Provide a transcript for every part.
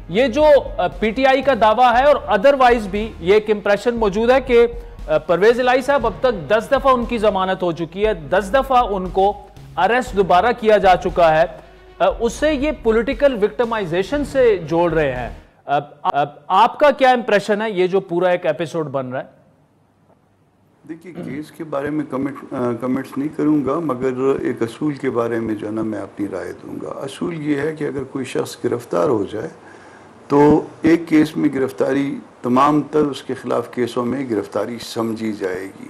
ये जो पीटीआई का दावा है और अदरवाइज भी ये एक इंप्रेशन मौजूद है कि परवेज इलाही साहब अब तक 10 दफा उनकी जमानत हो चुकी है, 10 दफा उनको अरेस्ट दोबारा किया जा चुका है, उससे ये पॉलिटिकल विक्टिमाइजेशन से जोड़ रहे हैं। आपका क्या इंप्रेशन है ये जो पूरा एक एपिसोड बन रहा है? देखिए, केस के बारे में कमेंट्स नहीं करूंगा, मगर एक असूल के बारे में जो है ना मैं अपनी राय दूंगा। असूल ये है कि अगर कोई शख्स गिरफ्तार हो जाए तो एक केस में गिरफ्तारी तमाम तर उसके ख़िलाफ़ केसों में गिरफ्तारी समझी जाएगी।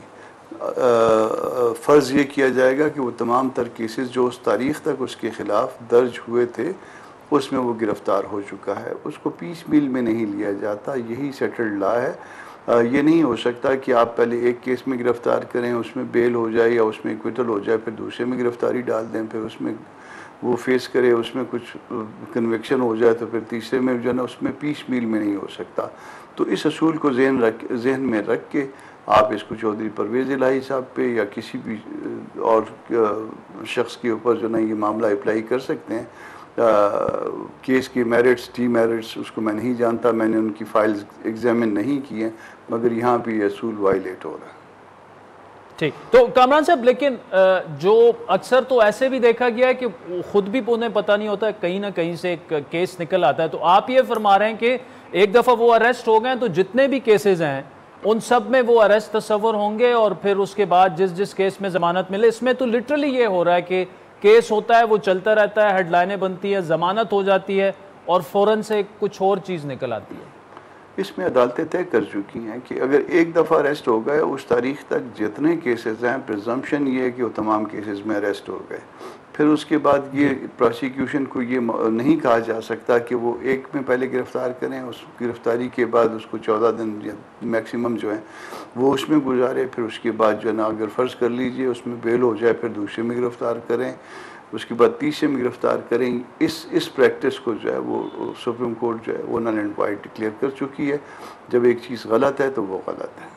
फ़र्ज़ ये किया जाएगा कि वो तमाम तर केसेस जो उस तारीख़ तक उसके ख़िलाफ़ दर्ज हुए थे उसमें वो गिरफ़्तार हो चुका है, उसको पीस मील में नहीं लिया जाता। यही सेटल्ड लॉ है। ये नहीं हो सकता कि आप पहले एक केस में गिरफ़्तार करें, उसमें बेल हो जाए या उसमें एक्विटल हो जाए, फिर दूसरे में गिरफ़्तारी डाल दें, फिर उसमें वो फेस करे, उसमें कुछ कन्विक्शन हो जाए तो फिर तीसरे में जो है ना उसमें पीस मील में नहीं हो सकता। तो इस असूल को जहन में रख के आप इसको चौधरी परवेज़ इलाही साहब पे या किसी भी और शख्स के ऊपर जो ना ये मामला अप्लाई कर सकते हैं। केस की मेरिट्स डी मेरिट्स उसको मैं नहीं जानता, मैंने उनकी फाइल्स एग्जामिन नहीं की हैं, मगर यहाँ पे ये असूल वायलेट हो रहा है। ठीक, तो कामरान साहब, लेकिन जो अक्सर तो ऐसे भी देखा गया है कि खुद भी उन्हें पता नहीं होता, कहीं ना कहीं से एक केस निकल आता है। तो आप ये फरमा रहे हैं कि एक दफ़ा वो अरेस्ट हो गए तो जितने भी केसेस हैं उन सब में वो अरेस्ट तस्वर होंगे और फिर उसके बाद जिस जिस केस में ज़मानत मिले। इसमें तो लिटरली ये हो रहा है कि केस होता है, वो चलता रहता है, हेडलाइनें बनती है, ज़मानत हो जाती है और फ़ौरन से कुछ और चीज़ निकल आती है। इसमें अदालतें तय कर चुकी हैं कि अगर एक दफ़ा अरेस्ट हो गए उस तारीख तक जितने केसेस हैं, प्रिजम्पशन ये है कि वो तमाम केसेस में अरेस्ट हो गए। फिर उसके बाद ये प्रोसिक्यूशन को ये नहीं कहा जा सकता कि वो एक में पहले गिरफ़्तार करें, उस गिरफ़्तारी के बाद उसको 14 दिन मैक्सिमम जो है वो उसमें गुजारे, फिर उसके बाद जो है ना अगर फ़र्ज़ कर लीजिए उसमें बेल हो जाए फिर दूसरे में गिरफ़्तार करें, उसके बाद तीसरे में गिरफ़्तार करें। इस प्रैक्टिस को जो है वो सुप्रीम कोर्ट जो है वो नल एंड वाइड डिक्लेयर कर चुकी है। जब एक चीज़ गलत है तो वो गलत है।